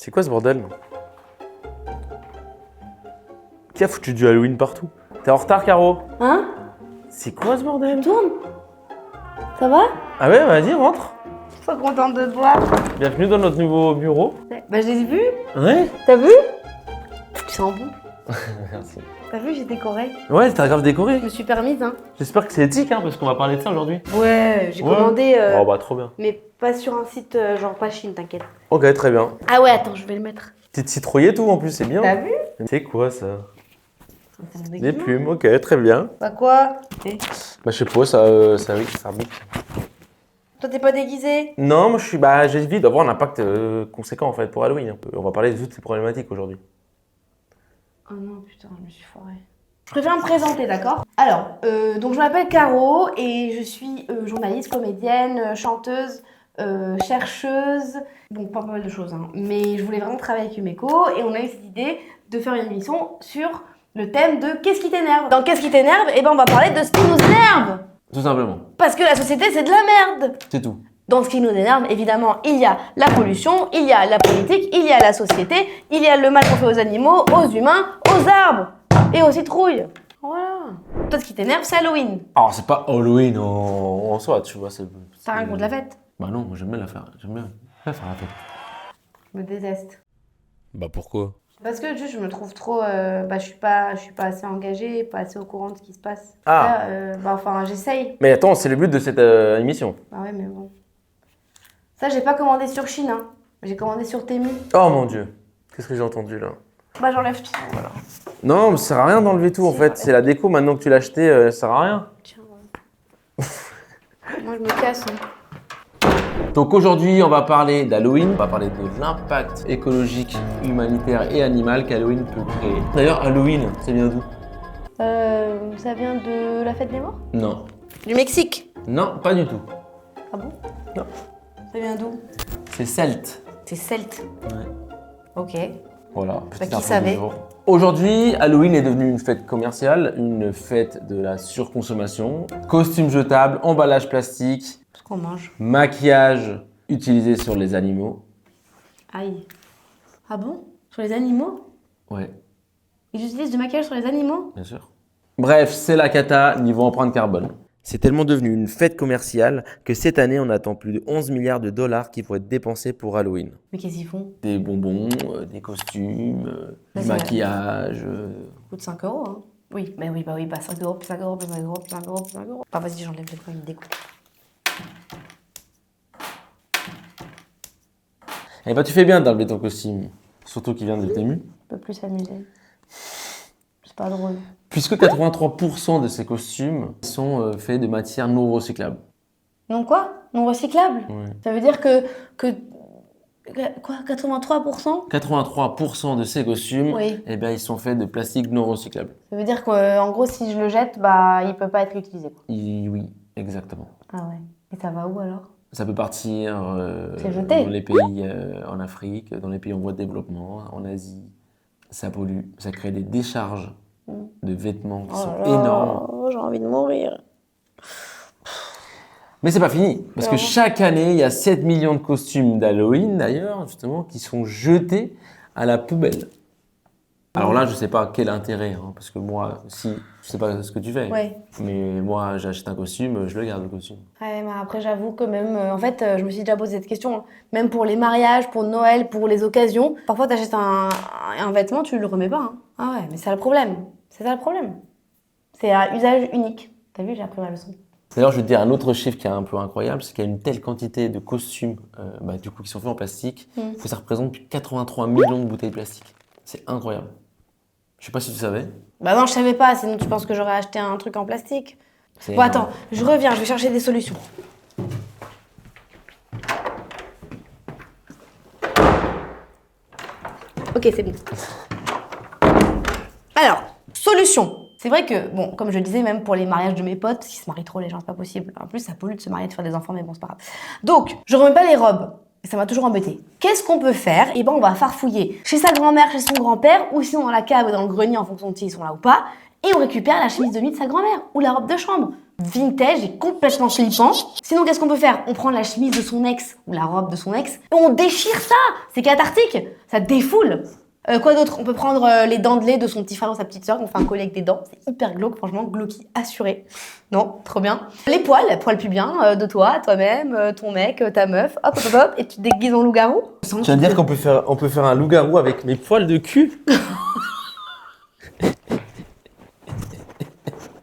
C'est quoi ce bordel? Qui a foutu du Halloween partout? T'es en retard, Caro? Hein? C'est quoi ce bordel? Tourne. Ça va? Ah ouais, vas-y, rentre. Trop contente de te voir. Bienvenue dans notre nouveau bureau. Bah je les ai vus. Ouais. T'as vu? Tu sens bon. Merci. T'as vu, j'ai décoré. Ouais, t'as grave décoré. Je me suis permise, hein. J'espère que c'est éthique, hein, parce qu'on va parler de ça aujourd'hui. Ouais, j'ai Ouais. commandé, Oh bah trop bien. mais pas sur un site genre pas Chine, t'inquiète. Ok, très bien. Ah ouais, attends, je vais le mettre. Petite citrouille et tout en plus, c'est bien. T'as vu? C'est quoi ça? C'est mon Des déguisement. plumes, ok, très bien. Bah quoi? Bah je sais pas, ça oui, ça remonte. Toi t'es pas déguisé? Non, moi je suis, bah j'ai envie d'avoir un impact conséquent en fait pour Halloween un peu. On va parler de toutes ces problématiques aujourd'hui. Oh non, putain, je me suis foirée. Je préfère me présenter, d'accord? Alors, donc je m'appelle Caro et je suis journaliste, comédienne, chanteuse, chercheuse, donc pas mal de choses, hein. Mais je voulais vraiment travailler avec Umeko et on a eu cette idée de faire une émission sur le thème de Qu'est-ce qui t'énerve? Dans Qu'est-ce qui t'énerve? Eh ben on va parler de ce qui nous énerve! Tout simplement, Parce que la société c'est de la merde! c'est tout. Dans ce qui nous énerve, évidemment, il y a la pollution, il y a la politique, il y a la société, il y a le mal qu'on fait aux animaux, aux humains, aux arbres et aux citrouilles. Voilà. Toi, ce qui t'énerve, c'est Halloween. Alors c'est pas Halloween en soi, tu vois, c'est... T'as rien contre la fête? Bah non, moi j'aime bien la faire, j'aime bien la faire la fête. Je me déteste. Bah pourquoi? Parce que juste, je me trouve trop... je suis pas assez engagée, pas assez au courant de ce qui se passe. Ah. Là, enfin, j'essaye. Mais attends, c'est le but de cette émission. Bah ouais, mais bon. Ça, j'ai pas commandé sur Chine, hein. J'ai commandé sur Temu. Oh mon dieu, qu'est-ce que j'ai entendu là? Bah j'enlève tout, voilà. Non, mais ça sert à rien d'enlever tout en Si, fait, ouais. c'est la déco maintenant que tu l'as acheté, ça sert à rien. Tiens, ouais. Moi, je me casse, hein. Donc aujourd'hui, on va parler d'Halloween, on va parler de l'impact écologique, humanitaire et animal qu'Halloween peut créer. D'ailleurs, Halloween, ça vient d'où? Ça vient de la fête des morts? Non. Du Mexique. Non, pas du tout. Ah bon? Non. Ça vient d'où? C'est celte. C'est celte. Ouais. Ok. Voilà. petite qui info du savait? jour. Aujourd'hui, Halloween est devenu une fête commerciale, une fête de la surconsommation. Costumes jetables, emballage plastique, Ce qu'on mange. maquillage utilisé sur les animaux. Aïe. Ah bon? Sur les animaux? Ouais, Ils utilisent du maquillage sur les animaux? bien sûr. Bref, c'est la cata niveau empreinte carbone. C'est tellement devenu une fête commerciale que cette année, on attend plus de 11 milliards de dollars qui vont être dépensés pour Halloween. Mais qu'est-ce qu'ils font? Des bonbons, des costumes, Là, du c'est maquillage. Ça coûte 5 euros, hein? Oui, bah oui, 5 euros, 5 euros, 5 euros, 5 euros, 5 euros. Ah, vas-y, j'enlève le coin, il me dégoûte. Eh ben, tu fais bien d'enlever ton costume, surtout qu'il vient de Temu. Je peux plus s'amuser. C'est pas drôle. Puisque 83% de ces costumes sont faits de matières non recyclables. Non quoi? Non recyclable? Ouais. Ça veut dire que... Quoi? 83%? 83% de ces costumes, Oui. eh ben, ils sont faits de plastique non recyclable. Ça veut dire qu'en gros, si je le jette, bah, il peut pas être utilisé, quoi. Oui, exactement. Ah ouais. Et ça va où alors? Ça peut partir C'est jeté. dans les pays en Afrique, dans les pays en voie de développement, en Asie. Ça pollue, ça crée des décharges de vêtements qui sont énormes. Oh, j'ai envie de mourir. Mais c'est pas fini, parce que Non. chaque année, il y a 7 millions de costumes d'Halloween, d'ailleurs, justement, qui sont jetés à la poubelle. Alors là, je sais pas quel intérêt, hein, parce que moi, si, je sais pas ce que tu fais, Ouais. mais moi, j'achète un costume, je le garde le costume. Ouais, mais après, j'avoue que même... en fait, je me suis déjà posé cette question, hein. Même pour les mariages, pour Noël, pour les occasions. Parfois, t'achètes un vêtement, tu le remets pas, hein. Ah ouais, mais c'est ça le problème. C'est ça le problème. C'est à usage unique. T'as vu, j'ai appris ma leçon. D'ailleurs, je vais te dire un autre chiffre qui est un peu incroyable, c'est qu'il y a une telle quantité de costumes du coup, qui sont faits en plastique que ça représente plus de 83 millions de bouteilles plastiques. C'est incroyable. Je sais pas si tu savais. Bah non, je savais pas, sinon tu penses que j'aurais acheté un truc en plastique. C'est Bon, énorme. attends, je reviens, je vais chercher des solutions. Ok, c'est bon. Alors, solution. C'est vrai que, bon, comme je le disais, même pour les mariages de mes potes, parce qu'ils se marient trop les gens, c'est pas possible. En plus, ça pollue de se marier, de faire des enfants, mais bon, c'est pas grave. Donc, je remets pas les robes. Et ça m'a toujours embêté. Qu'est-ce qu'on peut faire? Eh ben, on va farfouiller chez sa grand-mère, chez son grand-père, ou sinon dans la cave ou dans le grenier en fonction de s'ils sont là ou pas, et on récupère la chemise de nuit de sa grand-mère, ou la robe de chambre. vintage et complètement flippant. Sinon, qu'est-ce qu'on peut faire? On prend la chemise de son ex ou la robe de son ex et on déchire ça. C'est cathartique, ça défoule. Quoi d'autre? On peut prendre les dents de lait de son petit frère ou sa petite soeur, on fait un collier avec des dents. C'est hyper glauque, franchement, glauqui assuré. Non, trop bien. Les poils pubiens de toi-même, ton mec, ta meuf, hop, hop, hop, et tu te déguises en loup-garou. Tu vas dire qu'on peut faire un loup-garou avec mes poils de cul?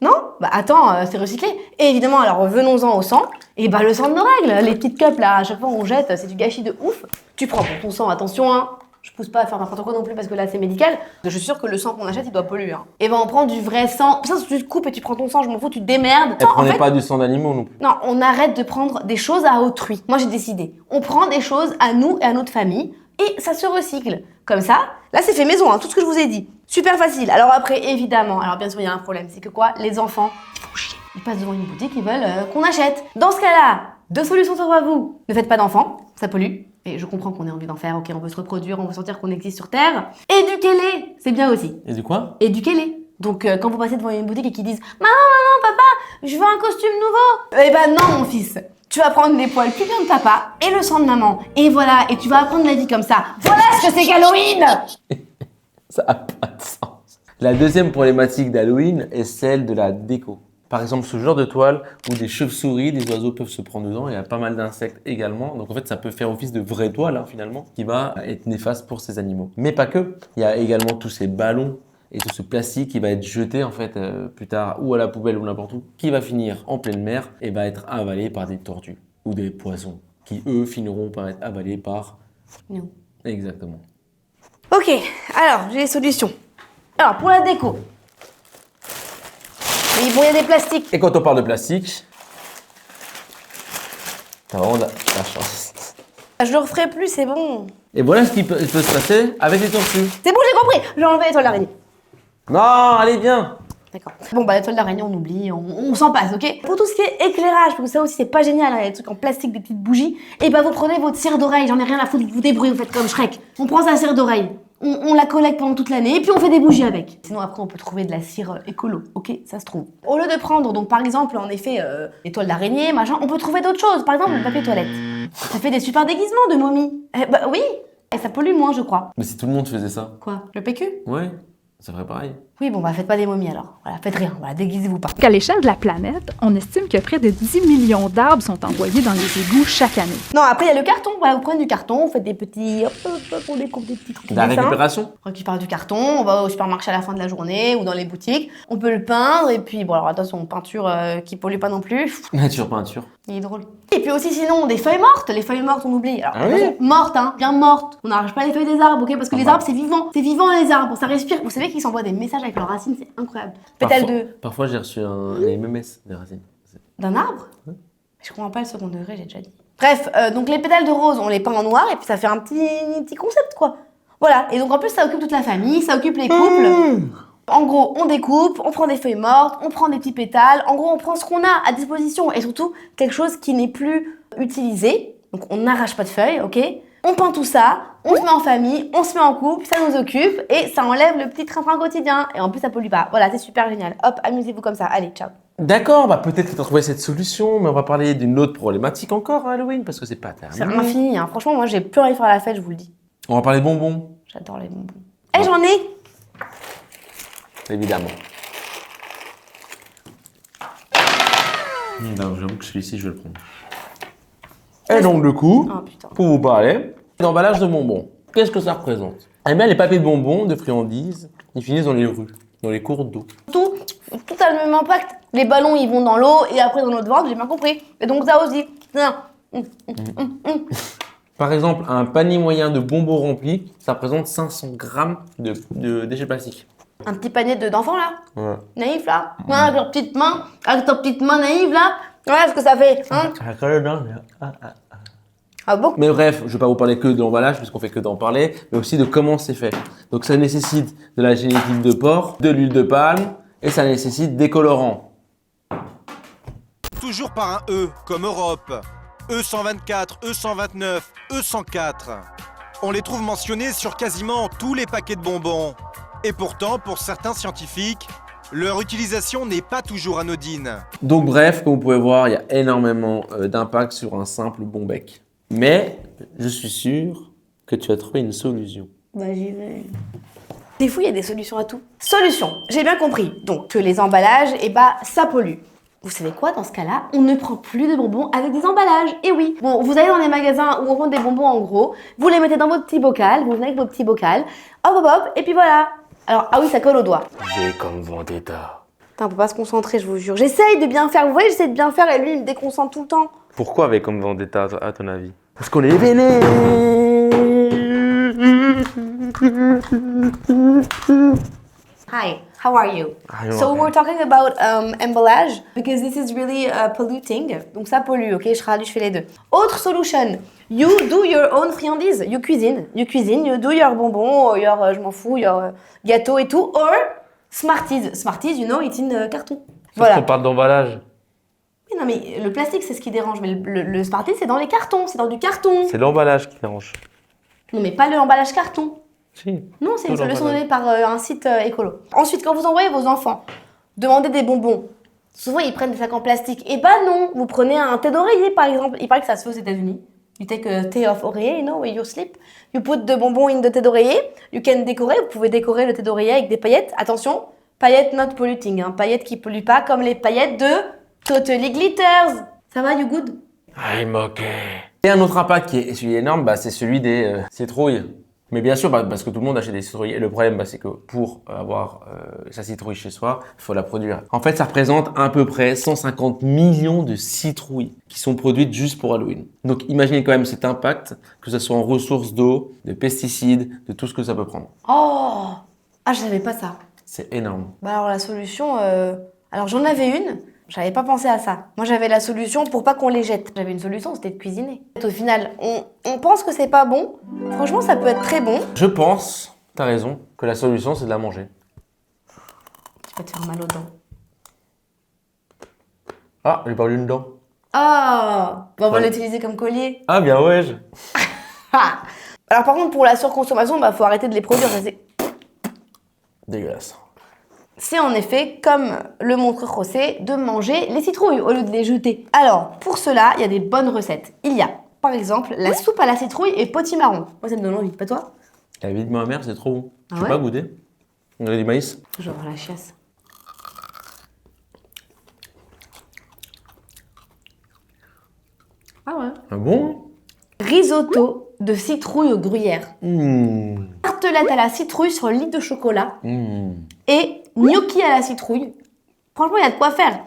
Non? Bah attends, c'est recyclé. Et évidemment, alors venons-en au sang. Et bah le sang de nos règles, les petites cups là, à chaque fois on jette, c'est du gâchis de ouf. Tu prends ton sang, attention hein. Je pousse pas à faire n'importe quoi non plus parce que là c'est médical. Je suis sûre que le sang qu'on achète il doit polluer. Hein. Et ben on prend du vrai sang. Ça, si tu te coupes et tu prends ton sang, je m'en fous, tu te démerdes. Elle prenait pas du sang d'animaux non plus. Non, on arrête de prendre des choses à autrui. Moi j'ai décidé. On prend des choses à nous et à notre famille et ça se recycle. Comme ça, là c'est fait maison, hein, tout ce que je vous ai dit. Super facile. Alors après, évidemment, alors bien sûr il y a un problème, c'est que quoi? Les enfants, ils font chier. Ils passent devant une boutique, ils veulent qu'on achète. Dans ce cas-là, 2 solutions s'offrent à vous. Ne faites pas d'enfants, ça pollue. Et je comprends qu'on ait envie d'en faire, ok, on veut se reproduire, on veut sentir qu'on existe sur Terre. Éduquez-les, c'est bien aussi. Et du quoi? Éduquez-les. Donc quand vous passez devant une boutique et qu'ils disent « Maman, papa, je veux un costume nouveau !» Eh ben non mon fils, tu vas prendre les poils plus bien de papa et le sang de maman. Et voilà, et tu vas apprendre la vie comme ça. Voilà ce que c'est qu'Halloween. Ça n'a pas de sens. La deuxième problématique d'Halloween est celle de la déco. Par exemple, ce genre de toile où des chauves-souris, des oiseaux peuvent se prendre dedans, il y a pas mal d'insectes également. Donc en fait, ça peut faire office de vraie toile hein, finalement, qui va être néfaste pour ces animaux. Mais pas que. Il y a également tous ces ballons et tout ce plastique qui va être jeté en fait plus tard ou à la poubelle ou n'importe où, qui va finir en pleine mer et va être avalé par des tortues ou des poissons qui eux finiront par être avalés par nous. Exactement. Ok, alors j'ai les solutions. Alors pour la déco. Oui, bon, il y a des plastiques. Et quand on parle de plastique, t'as vraiment de la chance. Je le referai plus, c'est bon. Et voilà ce qui peut se passer avec les tortues. C'est bon, j'ai compris. Je vais enlever les toiles d'araignée. Non, allez, viens. D'accord. Bon, bah, la toile d'araignée, on oublie, on s'en passe, ok? Pour tout ce qui est éclairage, parce que ça aussi, c'est pas génial, hein, les trucs en plastique, des petites bougies, et bah, vous prenez votre cire d'oreille, j'en ai rien à foutre, vous débrouillez, vous faites comme Shrek. On prend sa cire d'oreille, on la collecte pendant toute l'année, et puis on fait des bougies avec. Sinon, après, on peut trouver de la cire écolo, ok? Ça se trouve. Au lieu de prendre, donc, par exemple, en effet, les toiles d'araignée, machin, on peut trouver d'autres choses. Par exemple, le papier toilette. Ça fait des super déguisements de momies. Bah, oui. Et ça pollue moins, je crois. Mais si tout le monde faisait ça. Quoi? Le PQ? Ouais, ça ferait pareil. Oui, bon, bah, faites pas des momies alors. Voilà, faites rien. Voilà, déguisez-vous pas. Qu'à l'échelle de la planète, on estime que près de 10 millions d'arbres sont envoyés dans les égouts chaque année. Non, après, il y a le carton. Voilà, vous prenez du carton, vous faites des petits... on découpe des petits trucs. De la récupération. On récupère du carton, on va au supermarché à la fin de la journée ou dans les boutiques. On peut le peindre et puis, bon, alors attention, peinture qui pollue pas non plus. Nature peinture. Il est drôle. Et puis aussi, sinon, des feuilles mortes. Les feuilles mortes, on oublie. Alors, Ah oui. attention, mortes, hein, bien mortes. On n'arrache pas les feuilles des arbres, ok? Parce que Ah les bah. arbres, c'est vivant. C'est vivant, les arbres. Ça respire. Vous savez qu'ils s'envoient des messages avec leurs racines, c'est incroyable. Pétales de... Parfois, j'ai reçu un MMS des racines. D'un arbre? Je comprends pas le second degré, j'ai déjà dit. Bref, donc les pétales de rose, on les peint en noir et puis ça fait un petit concept, quoi. Voilà. Et donc en plus, ça occupe toute la famille, ça occupe les couples. En gros, on découpe, on prend des feuilles mortes, on prend des petits pétales. En gros, on prend ce qu'on a à disposition et surtout quelque chose qui n'est plus utilisé. Donc on n'arrache pas de feuilles, ok? On peint tout ça, on se met en famille, on se met en couple, ça nous occupe et ça enlève le petit train-train quotidien. Et en plus, ça pollue pas. Voilà, c'est super génial. Hop, amusez-vous comme ça. Allez, ciao. D'accord, bah peut-être que tu as trouvé cette solution, mais on va parler d'une autre problématique encore à Halloween, parce que c'est pas C'est terminé. infini, hein. Franchement, moi, j'ai plus envie de faire la fête, je vous le dis. On va parler bonbons, J'adore les bonbons. Eh, j'en ai! évidemment. Non, j'avoue que celui-ci, je vais le prendre. Et donc, du coup, Oh putain. pour vous parler, l'emballage de bonbons, qu'est-ce que ça représente? Eh bien, les papiers de bonbons, de friandises, ils finissent dans les rues, dans les cours d'eau. Tout a le même impact. Les ballons, ils vont dans l'eau et après dans notre ventre, j'ai bien compris. Et donc ça aussi. Par exemple, un panier moyen de bonbons rempli, ça représente 500 grammes de déchets plastiques. Un petit panier d'enfants là, Ouais. naïf là. Ouais, avec leur petite main, avec ta petite main naïve là. Ouais, ce que ça fait. Hein. Ah bon? Mais bref, je ne vais pas vous parler que de l'emballage, puisqu'on fait que d'en parler, mais aussi de comment c'est fait. Donc ça nécessite de la génétique de porc, de l'huile de palme, et ça nécessite des colorants. Toujours par un E, comme Europe. E124, E129, E104. On les trouve mentionnés sur quasiment tous les paquets de bonbons. Et pourtant, pour certains scientifiques, Leur utilisation n'est pas toujours anodine. Donc bref, comme vous pouvez voir, il y a énormément d'impact sur un simple bon bec. Mais je suis sûr que tu as trouvé une solution. Bah j'y vais. Des fois, il y a des solutions à tout. Solution, j'ai bien compris. Donc, que les emballages, ça pollue. Vous savez quoi, dans ce cas-là, on ne prend plus de bonbons avec des emballages. Et oui, bon, vous allez dans les magasins où on vend des bonbons en gros, vous les mettez dans votre petit bocal, vous venez avec votre petit bocal, hop, et puis voilà. Alors, ah oui, ça colle aux doigts. J'ai comme Vendetta. Putain, on peut pas se concentrer, je vous jure. J'essaye de bien faire, vous voyez, j'essaie de bien faire et lui, il me déconcentre tout le temps. Pourquoi avec comme Vendetta, à ton avis? Parce qu'on est vénère. Hi, how are you? I'm So okay. we're talking about emballage because this is really polluting. Donc ça pollue, ok? Je fais les deux. Autre solution. You do your own friandises. You cuisine, you do your bonbons, your je m'en fous, your gâteau et tout. Or Smarties. Smarties, you know, it's in carton. Voilà. On parle d'emballage. Mais non, mais le plastique, c'est ce qui dérange. Mais le Smarties, c'est dans les cartons, c'est dans du carton. C'est l'emballage qui dérange. Non, mais pas l'emballage carton. Si. Non, c'est une Tout solution l'emballage. donnée par un site écolo. Ensuite, quand vous envoyez vos enfants demander des bonbons, souvent ils prennent des sacs en plastique. Et bah non, vous prenez un thé d'oreiller par exemple. Il paraît que ça se fait aux États-Unis. You take a tea of oreiller, you know, when you sleep. You put the bonbons in the thé d'oreiller. You can décorer. Vous pouvez décorer le thé d'oreiller avec des paillettes. Attention, paillettes not polluting, hein. Paillettes qui polluent pas comme les paillettes de Totally Glitters. Ça va, you good? I'm okay. Et un autre impact qui est énorme, c'est celui des citrouilles. Mais bien sûr, parce que tout le monde achète des citrouilles. Et le problème, c'est que pour avoir sa citrouille chez soi, il faut la produire. En fait, ça représente à peu près 150 millions de citrouilles qui sont produites juste pour Halloween. Donc imaginez quand même cet impact, que ce soit en ressources d'eau, de pesticides, de tout ce que ça peut prendre. Oh! Ah, je savais pas ça. C'est énorme. Bah alors la solution, alors j'en avais une, j'avais pas pensé à ça. Moi j'avais la solution pour pas qu'on les jette. J'avais une solution, c'était de cuisiner. Au final, on pense que c'est pas bon. Franchement, ça peut être très bon. Je pense, t'as raison, que la solution c'est de la manger. Tu vas te faire mal aux dents. Ah, j'ai perdu une dent. Ah, bon, on va Ouais. l'utiliser comme collier. Ah bien ouais. Ah. Alors par contre, pour la surconsommation, faut arrêter de les produire. Ça, Dégueulasse. c'est en effet, comme le montre José, de manger les citrouilles au lieu de les jeter. Alors, pour cela, il y a des bonnes recettes. Il y a, par exemple, la soupe à la citrouille et potimarron. Moi, ça me donne envie, pas toi? La vie de ma mère, c'est trop bon. Ah Je sais ouais pas goûter. On a du maïs. Je vais avoir la chiasse. Ah ouais. Ah bon? Risotto de citrouille au gruyère. Mmh. Tartelette à la citrouille sur lit de chocolat. Mmh. Et gnocchi à la citrouille. Franchement, il y a de quoi faire.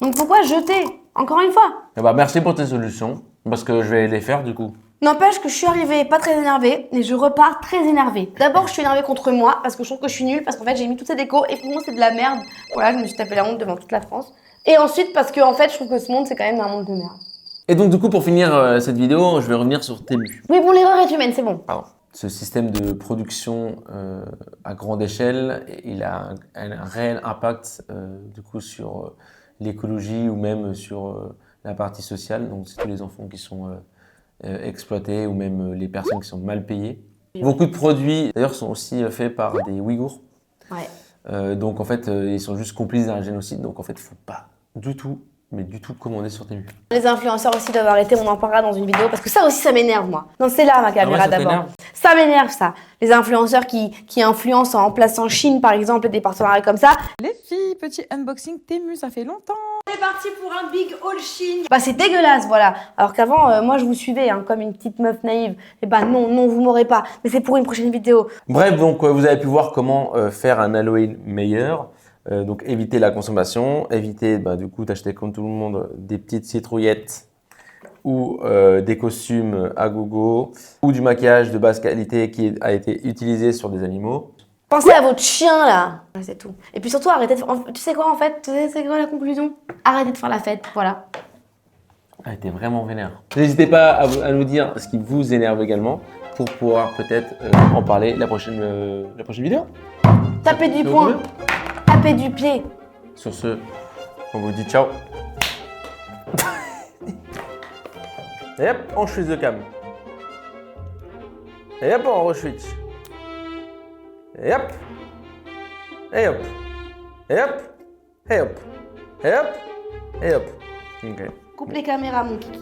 Donc pourquoi jeter? Encore une fois. Eh bah, merci pour tes solutions, parce que je vais les faire du coup. N'empêche que je suis arrivée pas très énervée, et je repars très énervée. D'abord, je suis énervée contre moi, parce que je trouve que je suis nulle, parce qu'en fait, j'ai mis toutes ces décos, et pour moi, c'est de la merde. Voilà, je me suis tapé la honte devant toute la France. Et ensuite, parce que en fait, je trouve que ce monde, c'est quand même un monde de merde. Et donc du coup, pour finir cette vidéo, je vais revenir sur Temu. Oui, bon, l'erreur est humaine, c'est bon. Pardon. Ce système de production à grande échelle, il a un réel impact du coup sur l'écologie ou même sur la partie sociale. Donc c'est tous les enfants qui sont exploités ou même les personnes qui sont mal payées. Beaucoup de produits d'ailleurs sont aussi faits par des Ouïghours. Ouais. Donc en fait, ils sont juste complices d'un génocide. Donc en fait, il ne faut pas du tout, mais du tout commander sur Temu. Les influenceurs aussi doivent arrêter, on en parlera dans une vidéo, parce que ça aussi, ça m'énerve, moi. Non, c'est là ma caméra ça d'abord. t'énerve Ça m'énerve, ça. Les influenceurs qui influencent en plaçant Chine, par exemple, et des partenariats comme ça. Les filles, petit unboxing Temu, ça fait longtemps. On est parti pour un big haul Chine. Bah c'est dégueulasse, voilà. Alors qu'avant, moi je vous suivais hein, comme une petite meuf naïve. Et bah non, vous m'aurez pas. Mais c'est pour une prochaine vidéo. Bref, donc vous avez pu voir comment faire un Halloween meilleur. Donc éviter la consommation, éviter du coup d'acheter comme tout le monde des petites citrouillettes ou des costumes à gogo ou du maquillage de basse qualité qui a été utilisé sur des animaux. Pensez à votre chien là. Ouais, c'est tout. Et puis surtout arrêtez de... Tu sais quoi en fait? Tu sais c'est quoi la conclusion? Arrêtez de faire la fête, voilà. Elle était vraiment vénère. N'hésitez pas à nous dire ce qui vous énerve également pour pouvoir peut-être en parler la prochaine vidéo. Tapez du Si vous poing. voulez. Tapez du pied. Sur ce, on vous dit ciao. Et hop, on switch de cam. Et hop, on re-switch. Et hop. Et hop. Et hop, et hop, et hop, et hop. Ok. Coupe les caméras, mon kiki.